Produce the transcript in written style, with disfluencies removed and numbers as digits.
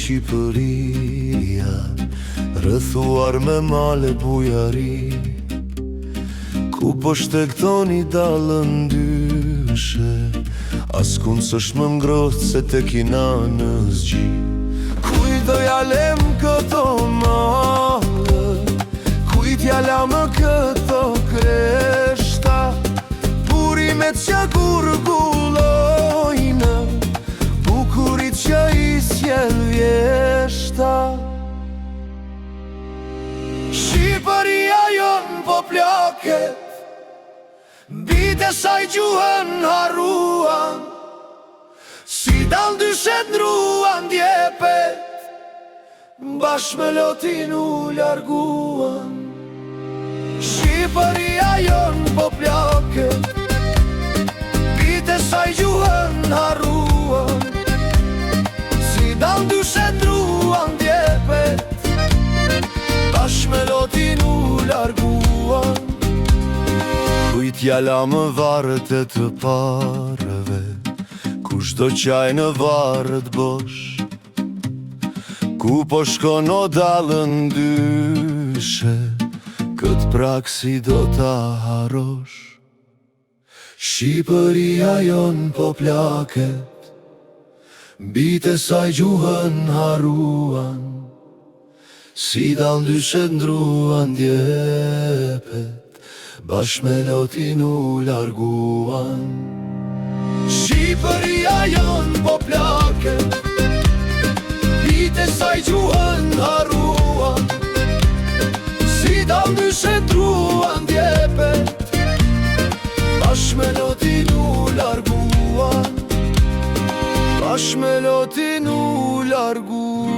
Shqipëria, rrethuar me male bujari, ku po shtektoni dalën dyshe, askun s'është më ngrohtë se te kina në zgji. Kujt do jalem këto male, kujt jala më këto kreshta, burimet që gurgullojnë, bukurit që i sjell vjeshta. Shqipëria jon po plaket, bite saj gjuhën harruan, si dal dyshet ndruan djepet, bashkë me lotin u larguan. Shqipëria jon po plaket, bite saj gjuhën harruan, si dal dyshet ndruan djepet, bashkë me lotin u larguan. Kujt jala më varët e të parëve, kushdo qaj në varët bosh, ku po shkon o dalën dyshe, këtë praksi do ta harosh. Shqipëria jon po plaket, bite saj gjuhën harruan, si dal dyshet ndruan djepet, bashkë me lotin u larguan. Shqipëria jon po plaket, bite saj gjuhën harruan, si dal dyshet ndruan djepet, bashkë me lotin u larguan, bashkë me lotin u larguan.